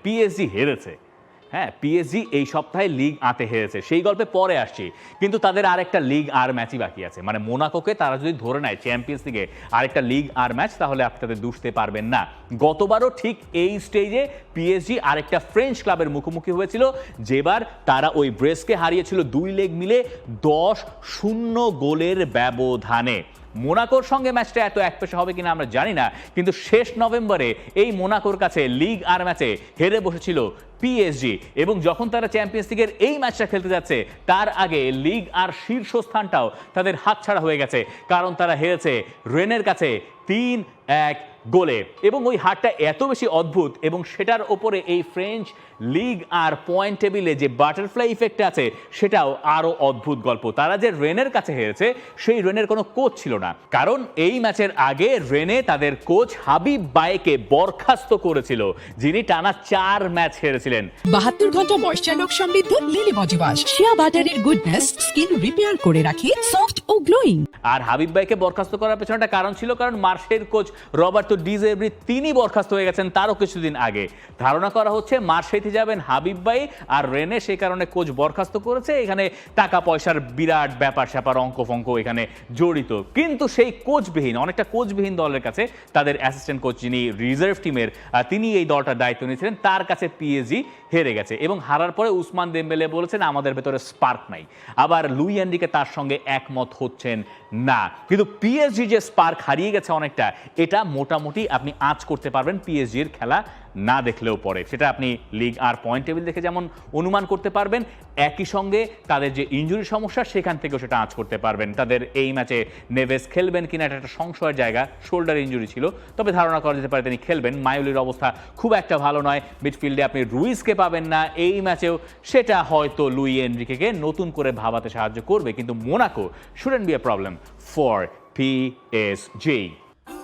PSG হেরেছে। হ্যাঁ, PSG এই সপ্তাহে লিগ আতে হেরেছে, সেই গল্পে পরে আসছি। কিন্তু তাদের আরেকটা লিগ আর ম্যাচই বাকি আছে, মানে মোনাকোকে তারা যদি ধরে নেয় চ্যাম্পিয়ন্স লিগে আরেকটা লিগ আর ম্যাচ, তাহলে আপনি তাদের দুষতে পারবেন না। গতবারও ঠিক এই স্টেজে পিএসজি আরেকটা ফ্রেঞ্চ ক্লাবের মুখোমুখি হয়েছিল, যেবার তারা ওই ব্রেস্টকে হারিয়েছিল 2 লেগ মিলে 10-0 গোলের ব্যবধানে। মোনাকোর সঙ্গে ম্যাচটা এত একপেশে হবে কিনা আমরা জানি না, কিন্তু শেষ নভেম্বরে এই মোনাকোর কাছে লিগ আর ম্যাচে হেরে বসেছিল পিএসজি, এবং যখন তারা চ্যাম্পিয়ন্স লিগের এই ম্যাচটা খেলতে যাচ্ছে তার আগে লিগ আর শীর্ষস্থানটাও তাদের হাতছাড়া হয়ে গেছে, কারণ তারা হেরেছে রেনের কাছে 3-1 গোলে। এবং ওই হারটা এত বেশি অদ্ভুত, এবং সেটার ওপরে এই ফ্রেঞ্চ লিগ আর পয়েন্ট টেবিলে যে বাটারফ্লাই ইফেক্ট আছে সেটাও আরও অদ্ভুত গল্প। তারা যে রেনের কাছে হেরেছে, সেই রেনের কোনো কোচ ছিল না, কারণ এই ম্যাচের আগে রেনে তাদের কোচ হাবিব বায়েকে বরখাস্ত করেছিল, যিনি টানা 4 ম্যাচ হেরেছিলেন। 72 ঘন্টা ময়েশ্চার লক সমৃদ্ধ লিলি বডি ওয়াশ, শিয়া বাটারের গুডনেস স্কিন রিপেয়ার করে রাখে সফট ও গ্লোয়িং। আর হাবিব ভাইকে বরখাস্ত করার পেছনে একটা কারণ ছিল, কারণ মার্শের কোচ রবার্তো ডি জেব্রি তিনি বরখাস্ত হয়ে গেছেন তারও কিছুদিন আগে। ধারণা করা হচ্ছে মার্শেতে যাবেন হাবিব ভাই, আর রেনে সেই কারণে কোচ বরখাস্ত করেছে। এখানে টাকা পয়সার বিরাট ব্যাপার স্যাপার অঙ্ক ফঙ্ক এখানে জড়িত। কিন্তু সেই কোচবিহীন, অনেকটা কোচবিহীন দলের কাছে তাদের অ্যাসিস্ট্যান্ট কোচ যিনি রিজার্ভ টিমের, তিনি এই দলটার দায়িত্ব নিয়েছিলেন, তার কাছে পিএসজি হেরে গেছে। এবং হারার পরে উসমান দেমবেলে বলেছেন আমাদের ভেতরে স্পার্ক নাই। আবার লুই এনরিকে তার সঙ্গে একমত হচ্ছেন না। কিন্তু পিএসজি যে স্পার্ক হারিয়ে গেছে অনেকটা, এটা মোটামুটি আপনি আঁচ করতে পারবেন পিএসজির খেলা না দেখলেও পরে। সেটা আপনি লিগ আর পয়েন্ট টেবিল দেখে যেমন অনুমান করতে পারবেন, একই সঙ্গে তাদের যে ইনজুরি সমস্যা সেখান থেকেও সেটা আঁচ করতে পারবেন। তাদের এই ম্যাচে নেভেস খেলবেন কিনা এটা একটা সংশয়ের জায়গা, শোল্ডার ইনজুরি ছিল, তবে ধারণা করা যেতে পারে তিনি খেলবেন। মাইউলির অবস্থা খুব একটা ভালো নয়, মিডফিল্ডে আপনি রুইসকে পাবেন না এই ম্যাচেও, সেটা হয়তো লুই এনরিকেকে নতুন করে ভাবাতে সাহায্য করবে। কিন্তু Monaco shouldn't be a problem for PSG.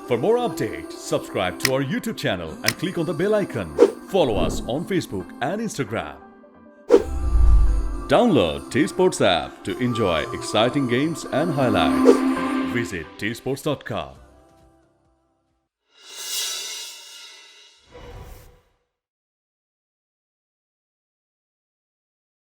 For more updates, subscribe to our YouTube channel and click on the bell icon. Follow us on Facebook and Instagram. Download T-Sports app to enjoy exciting games and highlights. Visit tsports.com.